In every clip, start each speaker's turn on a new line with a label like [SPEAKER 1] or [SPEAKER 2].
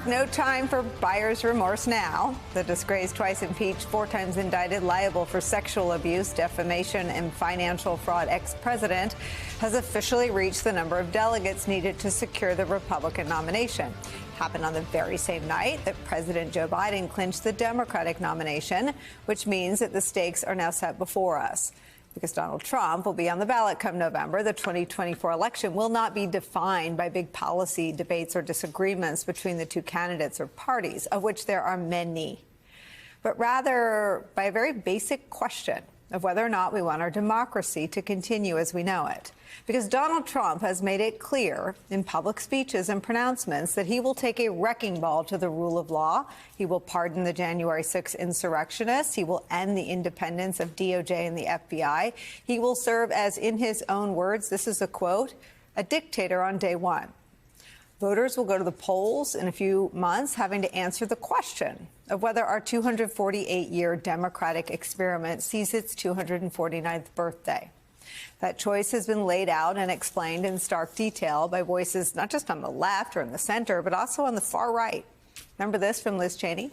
[SPEAKER 1] No time for buyer's remorse now. The disgraced, twice impeached, 4 times indicted, liable for sexual abuse, defamation, and financial fraud ex-president has officially reached the number of delegates needed to secure the Republican nomination. Happened on the very same night that President Joe Biden clinched the Democratic nomination, which means that the stakes are now set before us. Because Donald Trump will be on the ballot come November, the 2024 election will not be defined by big policy debates or disagreements between the two candidates or parties, of which there are many, but rather by a very basic question of whether or not we want our democracy to continue as we know it. Because Donald Trump has made it clear in public speeches and pronouncements that he will take a wrecking ball to the rule of law. He will pardon the January 6th insurrectionists. He will end the independence of DOJ and the FBI. He will serve as, in his own words, this is a quote, a dictator on day one. Voters will go to the polls in a few months having to answer the question of whether our 248-year democratic experiment sees its 249th birthday. That choice has been laid out and explained in stark detail by voices not just on the left or in the center, but also on the far right. Remember this from Liz Cheney?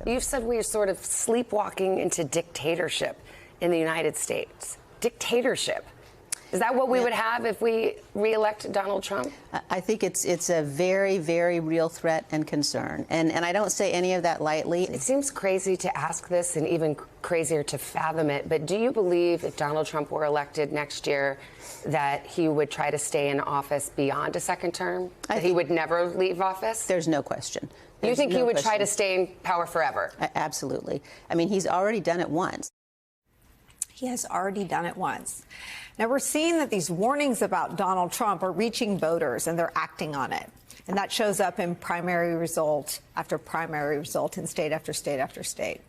[SPEAKER 2] You've said we're sort of sleepwalking into dictatorship in the United States. Dictatorship. Is that what we would have if we reelect Donald Trump?
[SPEAKER 3] I think it's a very, very real threat and concern. And I don't say any of that lightly.
[SPEAKER 2] It seems crazy to ask this and even crazier to fathom it. But do you believe if Donald Trump were elected next year that he would try to stay in office beyond a second term? That he would never leave office?
[SPEAKER 3] There's no question.
[SPEAKER 2] You think he would try to stay in power forever?
[SPEAKER 3] Absolutely. I mean, he's already done it once.
[SPEAKER 1] He has already done it once. Now, we're seeing that these warnings about Donald Trump are reaching voters and they're acting on it. And that shows up in primary result after primary result in state after state after state.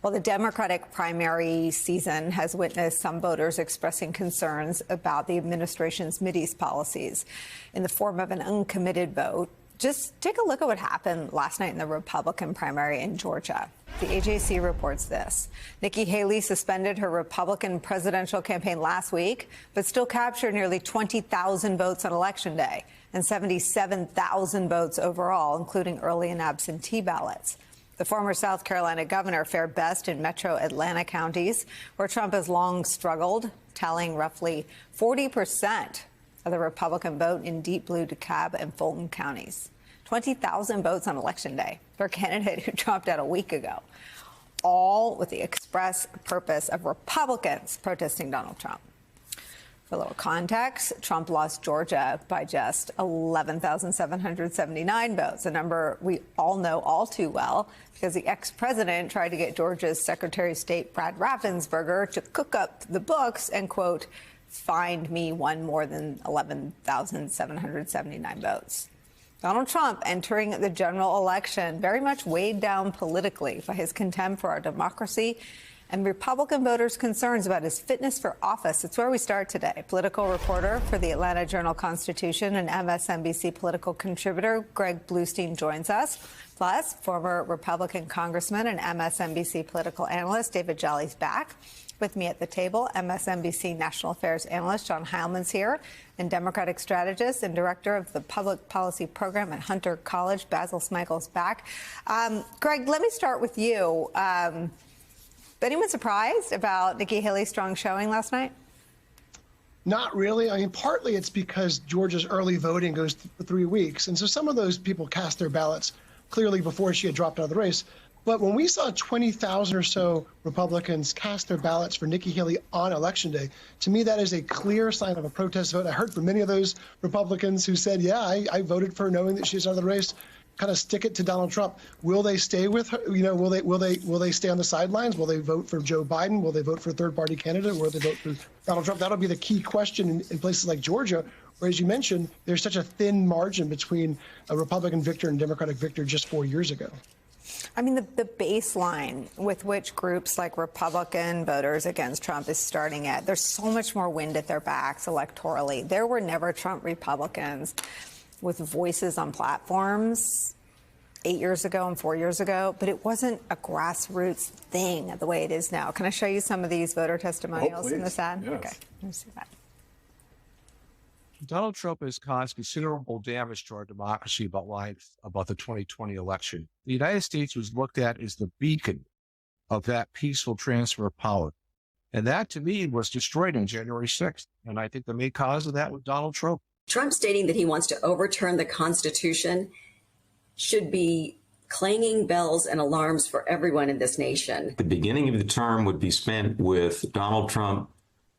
[SPEAKER 1] While the Democratic primary season has witnessed some voters expressing concerns about the administration's Mideast policies in the form of an uncommitted vote, just take a look at what happened last night in the Republican primary in Georgia. The AJC reports this. Nikki Haley suspended her Republican presidential campaign last week, but still captured nearly 20,000 votes on Election Day and 77,000 votes overall, including early and absentee ballots. The former South Carolina governor fared best in metro Atlanta counties, where Trump has long struggled, tallying roughly 40% of the Republican vote in deep blue DeKalb and Fulton counties. 20,000 votes on Election Day for a candidate who dropped out a week ago, all with the express purpose of Republicans protesting Donald Trump. For a little context, Trump lost Georgia by just 11,779 votes, a number we all know all too well because the ex-president tried to get Georgia's Secretary of State Brad Raffensperger to cook up the books and, quote, find me one more than 11,779 votes. Donald Trump entering the general election very much weighed down politically by his contempt for our democracy and Republican voters' concerns about his fitness for office. It's where we start today. Political reporter for the Atlanta Journal-Constitution and MSNBC political contributor Greg Bluestein joins us. Plus, former Republican congressman and MSNBC political analyst David Jolly's back. With me at the table, MSNBC national affairs analyst John Heilman's here, and Democratic strategist and director of the public policy program at Hunter College, Basil Smigel's back. Greg, let me start with you. Anyone surprised about Nikki Haley's strong showing last night?
[SPEAKER 4] Not really. I mean, partly it's because Georgia's early voting goes for 3 weeks. And so some of those people cast their ballots clearly before she had dropped out of the race. But when we saw 20,000 or so Republicans cast their ballots for Nikki Haley on Election Day, to me, that is a clear sign of a protest vote. I heard from many of those Republicans who said, yeah, I voted for knowing that she's out of the race. Kind of stick it to Donald Trump. Will they stay with her? You know, will they stay on the sidelines? Will they vote for Joe Biden? Will they vote for a third-party candidate? Or will they vote for Donald Trump? That'll be the key question in places like Georgia, where, as you mentioned, there's such a thin margin between a Republican victor and Democratic victor just 4 years ago.
[SPEAKER 1] I mean, the baseline with which groups like Republican voters against Trump is starting at, there's so much more wind at their backs electorally. There were never Trump Republicans with voices on platforms 8 years ago and 4 years ago, but it wasn't a grassroots thing the way it is now. Can I show you some of these voter testimonials in this ad?
[SPEAKER 5] Yes.
[SPEAKER 1] Okay, let me see that.
[SPEAKER 5] Donald Trump has caused considerable damage to our democracy about the 2020 election. The United States was looked at as the beacon of that peaceful transfer of power. And that, to me, was destroyed on January 6th. And I think the main cause of that was Donald Trump.
[SPEAKER 6] Trump stating that he wants to overturn the Constitution should be clanging bells and alarms for everyone in this nation.
[SPEAKER 7] The beginning of the term would be spent with Donald Trump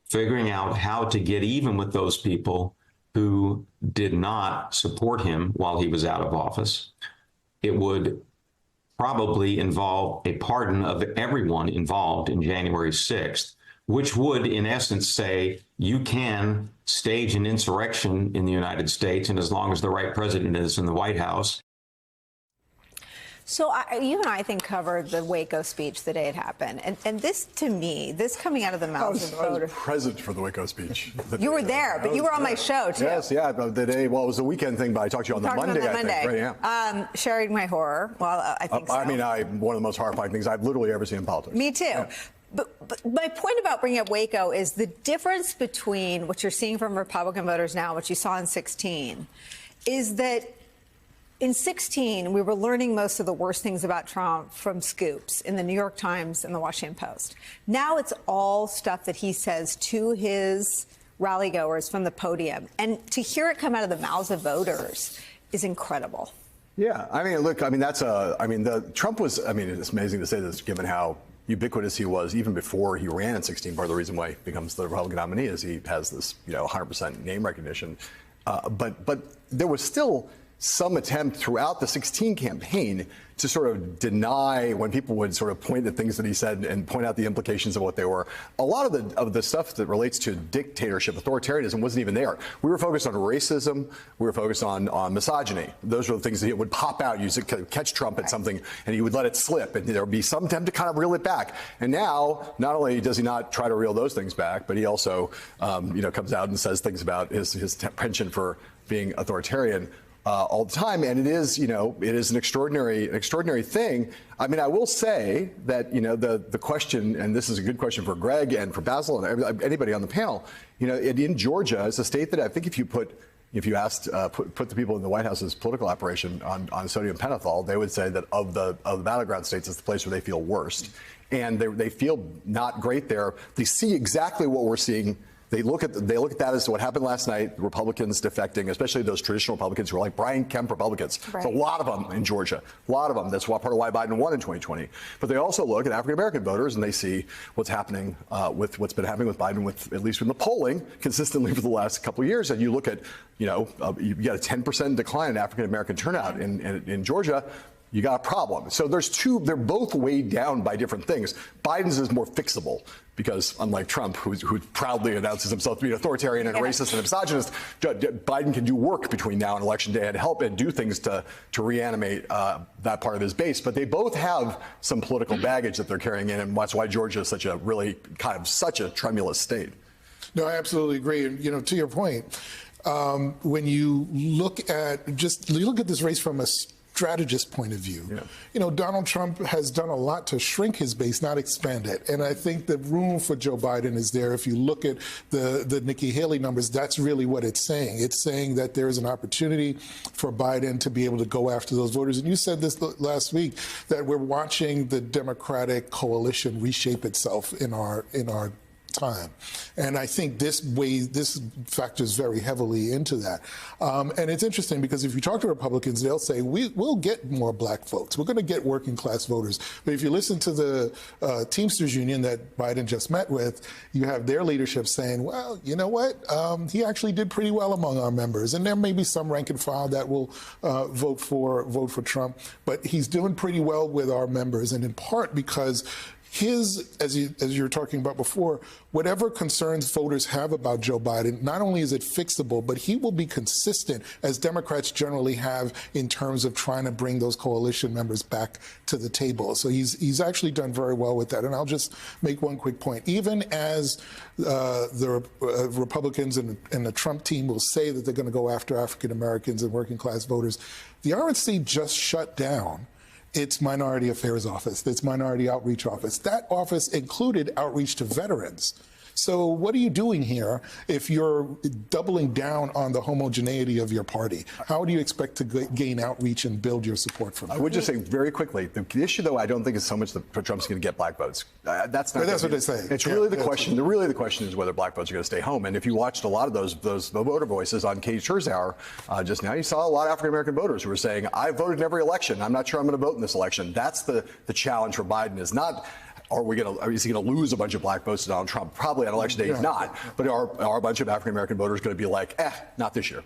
[SPEAKER 7] figuring out how to get even with those people who did not support him while he was out of office. It would probably involve a pardon of everyone involved in January 6th, which would, in essence, say you can stage an insurrection in the United States, and as long as the right president is in the White House.
[SPEAKER 1] So you and I think covered the Waco speech the day it happened. And this, to me, this coming out of the mouths of voters.
[SPEAKER 8] I was present for the Waco speech.
[SPEAKER 1] You were there, but you were on my show, too.
[SPEAKER 8] Yes, yeah. The day, well, it was a weekend thing, but I talked to you on the Monday, I think. Right, yeah.
[SPEAKER 1] Sharing my horror. Well, I think so.
[SPEAKER 8] I mean, one of the most horrifying things I've literally ever seen in politics.
[SPEAKER 1] Me too. Yeah. But my point about bringing up Waco is the difference between what you're seeing from Republican voters now, what you saw in 2016, is that in 2016, we were learning most of the worst things about Trump from scoops in the New York Times and the Washington Post. Now it's all stuff that he says to his rally goers from the podium. And to hear it come out of the mouths of voters is incredible.
[SPEAKER 8] Yeah. I mean, look, I mean, Trump was, I mean, it's amazing to say this given how ubiquitous he was even before he ran in 2016. Part of the reason why he becomes the Republican nominee is he has this, 100% name recognition. But there was still some attempt throughout the 2016 campaign to sort of deny when people would sort of point at things that he said and point out the implications of what they were. A lot of the stuff that relates to dictatorship, authoritarianism wasn't even there. We were focused on racism. We were focused on misogyny. Those were the things that would pop out. You could catch Trump at something and he would let it slip, and there would be some attempt to kind of reel it back. And now, not only does he not try to reel those things back, but he also, comes out and says things about his penchant for being authoritarian all the time, and it is an extraordinary thing. I mean, I will say that the question, and this is a good question for Greg and for Basil and anybody on the panel. In Georgia, it's a state that I think if you asked put the people in the White House's political operation on sodium pentothal, they would say that of the battleground states, it's the place where they feel worst, and they feel not great there. They see exactly what we're seeing. They look at that as to what happened last night, Republicans defecting, especially those traditional Republicans who are like Brian Kemp Republicans. Right. There's a lot of them in Georgia, a lot of them. That's part of why Biden won in 2020. But they also look at African-American voters and they see what's happening with what's been happening with Biden, with at least in the polling consistently for the last couple of years. And you look at, you got a 10% decline in African-American turnout in Georgia. You got a problem. So they're both weighed down by different things. Biden's is more fixable because unlike Trump, who proudly announces himself to be an authoritarian and racist and misogynist, Biden can do work between now and Election Day and help and do things to reanimate that part of his base. But they both have some political baggage that they're carrying in, and that's why Georgia is such a tremulous state.
[SPEAKER 9] No, I absolutely agree. And, to your point, when you look at this race from a strategist point of view. Yeah. Donald Trump has done a lot to shrink his base, not expand it. And I think the room for Joe Biden is there. If you look at the Nikki Haley numbers, that's really what it's saying. It's saying that there is an opportunity for Biden to be able to go after those voters. And you said this last week, that we're watching the Democratic coalition reshape itself in our time. And I think this factors very heavily into that. And it's interesting because if you talk to Republicans, they'll say, we'll get more black votes. We're going to get working class voters. But if you listen to the Teamsters Union that Biden just met with, you have their leadership saying, well, you know what? He actually did pretty well among our members. And there may be some rank and file that will vote for Trump. But he's doing pretty well with our members. And in part because as you were talking about before, whatever concerns voters have about Joe Biden, not only is it fixable, but he will be consistent, as Democrats generally have, in terms of trying to bring those coalition members back to the table. So he's actually done very well with that. And I'll just make one quick point. Even as the Republicans and the Trump team will say that they're going to go after African Americans and working class voters, the RNC just shut down its Minority Affairs Office, its Minority Outreach Office. That office included outreach to veterans. So what are you doing here if you're doubling down on the homogeneity of your party? How do you expect to gain outreach and build your support from it?
[SPEAKER 8] I would just say very quickly, the issue, though, I don't think is so much that Trump's going to get black votes. That's not.
[SPEAKER 9] That's what they say.
[SPEAKER 8] It's really the question. Really, the question is whether black votes are going to stay home. And if you watched a lot of those voter voices on Katie Schurzauer just now, you saw a lot of African American voters who were saying, "I voted in every election. I'm not sure I'm going to vote in this election." That's the challenge for Biden. Is not. Is he going to lose a bunch of black votes to Donald Trump? Probably on election day, he's not. But are a bunch of African American voters going to be like, not this year?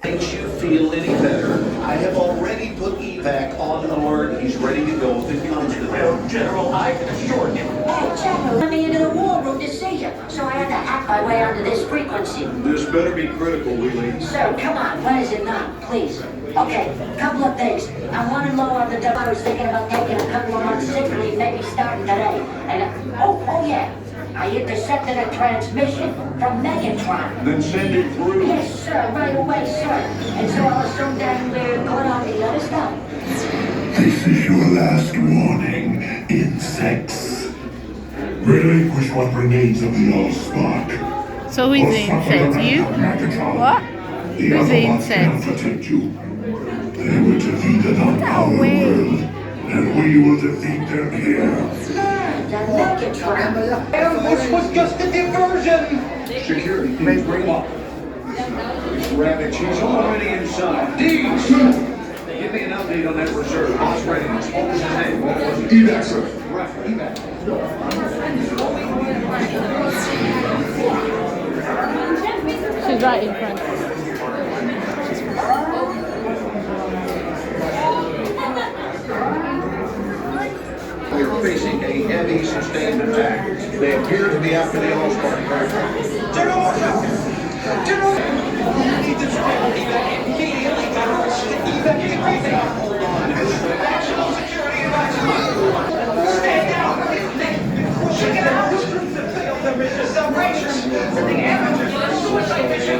[SPEAKER 10] Makes you feel any better? I have already put evac on alert. He's ready to go if it comes to that. General, I can assure him.
[SPEAKER 11] Hey, General, let me into the war room to see you, so I had to hack my way onto this frequency.
[SPEAKER 10] This better be critical, Willie.
[SPEAKER 11] Sir, come on, what is it not, please? Okay, couple of things. I'm running low on the double. I was thinking about taking a couple of months sick leave, maybe starting today. And oh yeah, I intercepted a transmission from Megatron.
[SPEAKER 10] Then send it through.
[SPEAKER 11] Yes, sir, right away, sir. And so I was so dang good on me, let us know.
[SPEAKER 12] This is your last warning, insects. Relinquish what remains of the Allspark.
[SPEAKER 13] So who's the insect? You? What? Who's the insect?
[SPEAKER 12] Protect you. They were defeated on our world, and we will defeat them here.
[SPEAKER 10] This was just a diversion. Security, please bring up. Ravage, he's already inside. Deeds! Give me an update on that reserve. Boss readiness. What was his name? What was it?
[SPEAKER 12] Evac, sir.
[SPEAKER 10] Right, evac.
[SPEAKER 13] She's right in front.
[SPEAKER 10] We are facing a heavy, sustained attack. They appear to be after the Allspark. General, watch out! General! Immediately, General. Evacuate. Hold on. National security advisory. Stay down. Pushing it out. There is a celebration. The amateurs on a suicide mission.